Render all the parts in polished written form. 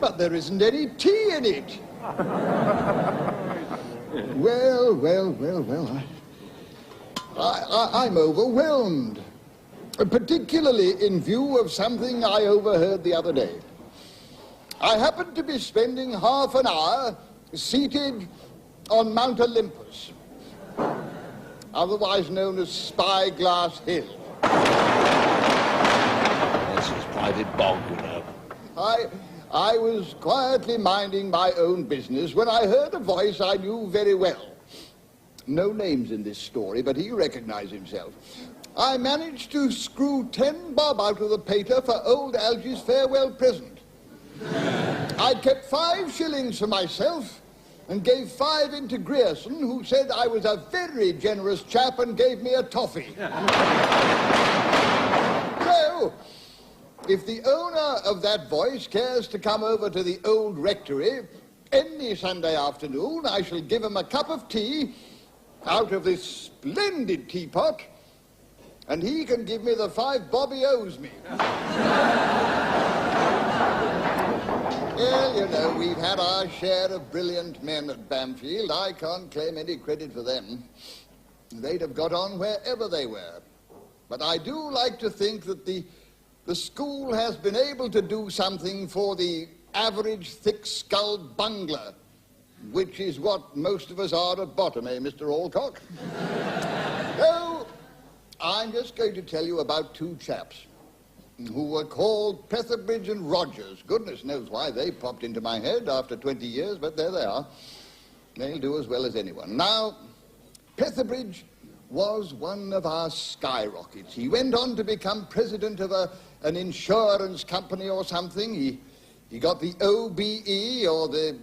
but there isn't any tea in it. Well, I'm overwhelmed, particularly in view of something I overheard the other day. I happened to be spending half an hour seated on Mount Olympus, otherwise known as Spyglass Hill. That's his private bog, you know. I was quietly minding my own business when I heard a voice I knew very well. No names in this story, but he recognized himself. I managed to screw 10 bob out of the pater for old Algy's farewell present. I kept 5 shillings for myself and gave 5 in to Grierson, who said I was a very generous chap and gave me a toffee. So, if the owner of that voice cares to come over to the old rectory any Sunday afternoon, I shall give him a cup of tea out of this splendid teapot, and he can give me the 5 bob he owes me. Well, you know, we've had our share of brilliant men at Bamfield. I can't claim any credit for them. They'd have got on wherever they were. But I do like to think that the school has been able to do something for the average thick-skulled bungler, which is what most of us are at bottom, eh, Mr. Alcock? So, I'm just going to tell you about 2 chaps who were called Petherbridge and Rogers. Goodness knows why they popped into my head after 20 years, but there they are. They'll do as well as anyone. Now, Petherbridge was one of our skyrockets. He went on to become president of an insurance company or something. He got the OBE or the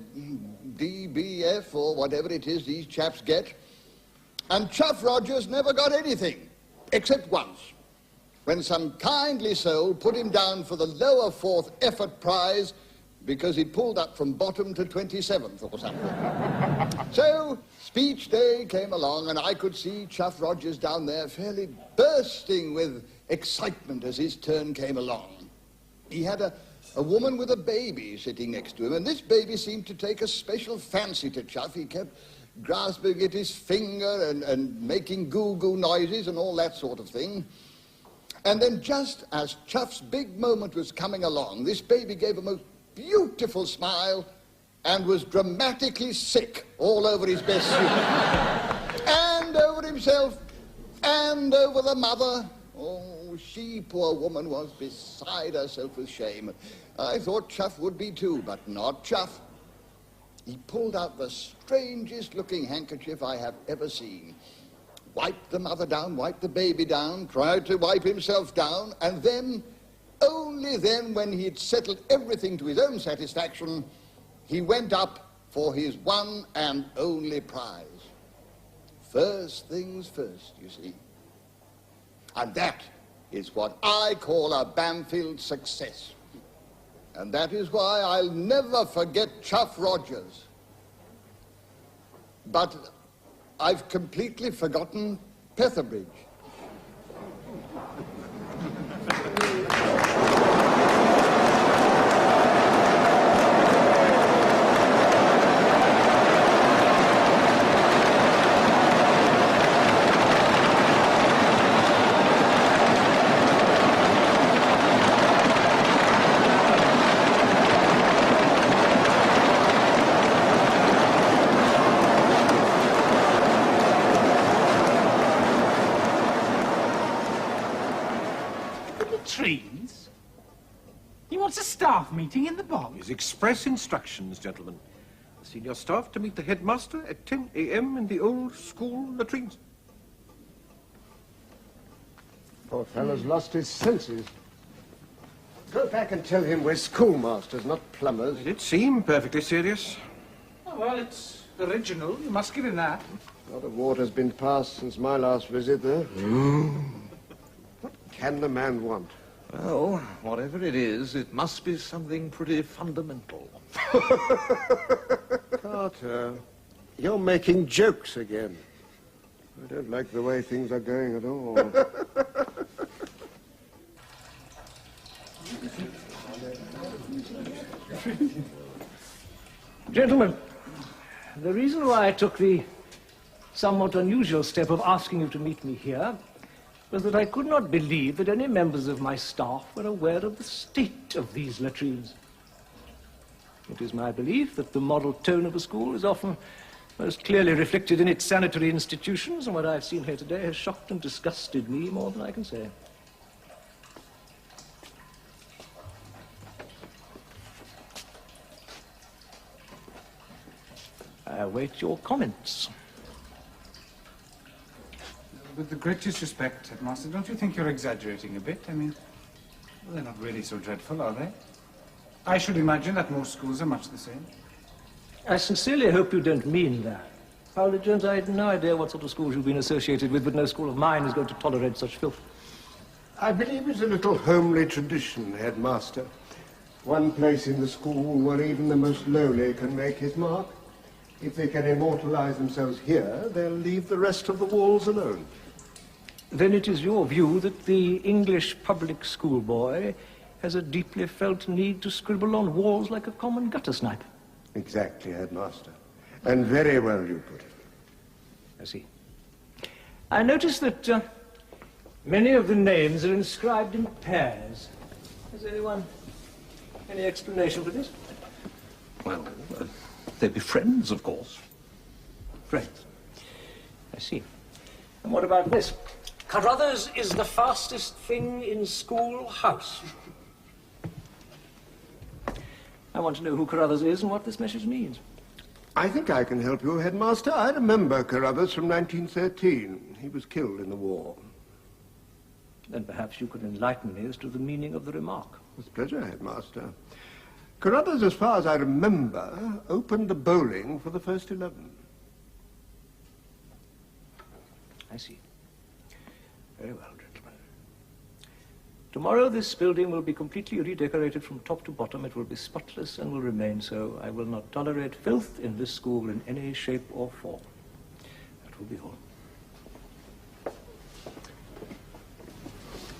DBF or whatever it is these chaps get. And Chuff Rogers never got anything, except once, when some kindly soul put him down for the lower 4th effort prize because he pulled up from bottom to 27th or something. So, speech day came along, and I could see Chuff Rogers down there fairly bursting with excitement as his turn came along. He had a woman with a baby sitting next to him, and this baby seemed to take a special fancy to Chuff. He kept grasping at his finger and making goo-goo noises and all that sort of thing. And then just as Chuff's big moment was coming along, this baby gave a most beautiful smile and was dramatically sick all over his best suit. And over himself, and over the mother. Oh, she, poor woman, was beside herself with shame. I thought Chuff would be too, but not Chuff. He pulled out the strangest looking handkerchief I have ever seen. Wiped the mother down, wiped the baby down, tried to wipe himself down, and then, only then, when he'd settled everything to his own satisfaction, he went up for his one and only prize. First things first, you see. And that is what I call a Bamfield success. And that is why I'll never forget Chuff Rogers. But I've completely forgotten Petherbridge. He wants a staff meeting in the bog. His express instructions, gentlemen. The senior staff to meet the headmaster at 10 a.m. in the old school latrines. Poor fellow's lost his senses. Go back and tell him we're schoolmasters, not plumbers. It did seem perfectly serious. Oh, well, it's original. You must give him that. A lot of water's been passed since my last visit there. What can the man want? Well, whatever it is, it must be something pretty fundamental. Carter, you're making jokes again. I don't like the way things are going at all. Gentlemen, the reason why I took the somewhat unusual step of asking you to meet me here was that I could not believe that any members of my staff were aware of the state of these latrines. It is my belief that the moral tone of a school is often most clearly reflected in its sanitary institutions, and what I've seen here today has shocked and disgusted me more than I can say. I await your comments. With the greatest respect, Headmaster, don't you think you're exaggerating a bit? I mean, well, they're not really so dreadful, are they? I should imagine that most schools are much the same. I sincerely hope you don't mean that. Paula Jones, I had no idea what sort of schools you've been associated with, but no school of mine is going to tolerate such filth. I believe it's a little homely tradition, Headmaster. One place in the school where even the most lowly can make his mark. If they can immortalize themselves here, they'll leave the rest of the walls alone. Then it is your view that the English public school boy has a deeply felt need to scribble on walls like a common gutter snipe. Exactly, Headmaster. And very well you put it. I see. I notice that many of the names are inscribed in pairs. Has anyone any explanation for this? Well, they'd be friends, of course. Friends. I see. And what about this? Carruthers is the fastest thing in schoolhouse. I want to know who Carruthers is and what this message means. I think I can help you, Headmaster. I remember Carruthers from 1913. He was killed in the war. Then perhaps you could enlighten me as to the meaning of the remark. With pleasure, Headmaster. Carruthers, as far as I remember, opened the bowling for the first 11. I see. Very well, gentlemen. Tomorrow this building will be completely redecorated from top to bottom. It will be spotless and will remain so. I will not tolerate filth in this school in any shape or form. That will be all.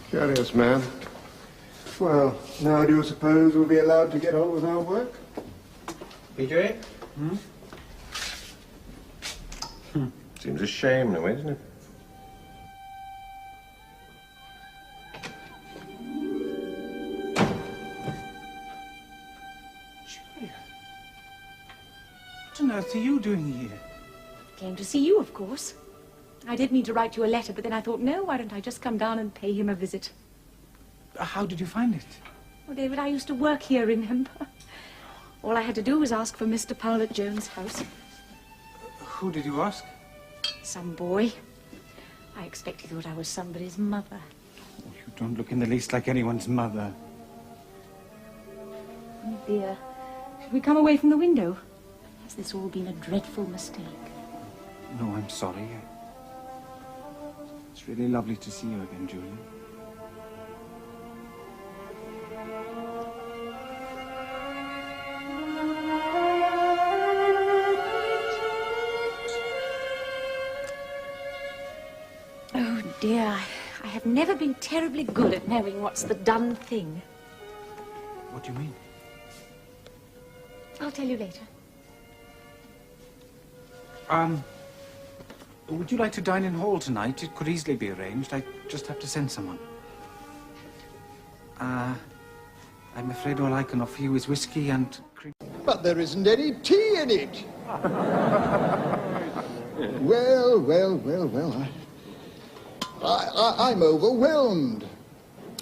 Curious man. Well, now do you suppose we'll be allowed to get on with our work? PJ? Seems a shame, no, isn't it? What on earth are you doing here? Came to see you, of course. I did mean to write you a letter, but then I thought, no, why don't I just come down and pay him a visit? How did you find it? Well, David, I used to work here, remember? All I had to do was ask for Mr. Powlett Jones' house. Who did you ask? Some boy. I expect he thought I was somebody's mother. Oh, you don't look in the least like anyone's mother. Oh, dear. Should we come away from the window? Has this all been a dreadful mistake? No, I'm sorry. It's really lovely to see you again, Julian. Oh, dear. I have never been terribly good at knowing what's the done thing. What do you mean? I'll tell you later. Would you like to dine in hall tonight? It could easily be arranged. I just have to send someone. I'm afraid all I can offer you is whiskey and cream. But there isn't any tea in it. Well. I'm overwhelmed,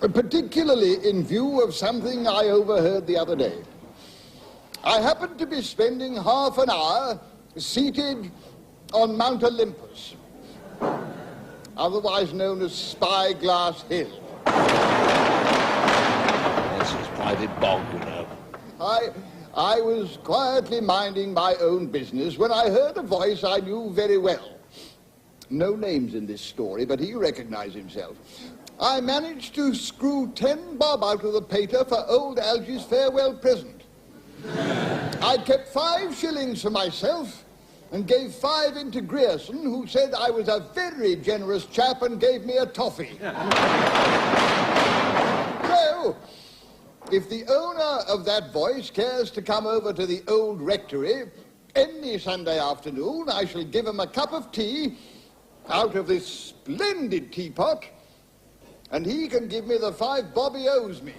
particularly in view of something I overheard the other day. I happened to be spending half an hour seated on Mount Olympus, otherwise known as Spyglass Hill. This is private bog, you know. I was quietly minding my own business when I heard a voice I knew very well. No names in this story, but he recognized himself. I managed to screw 10 bob out of the pater for old Algy's farewell present. I kept 5 shillings for myself and gave 5 in to Grierson, who said I was a very generous chap and gave me a toffee. So, if the owner of that voice cares to come over to the old rectory any Sunday afternoon, I shall give him a cup of tea out of this splendid teapot, and he can give me the 5 bob he owes me.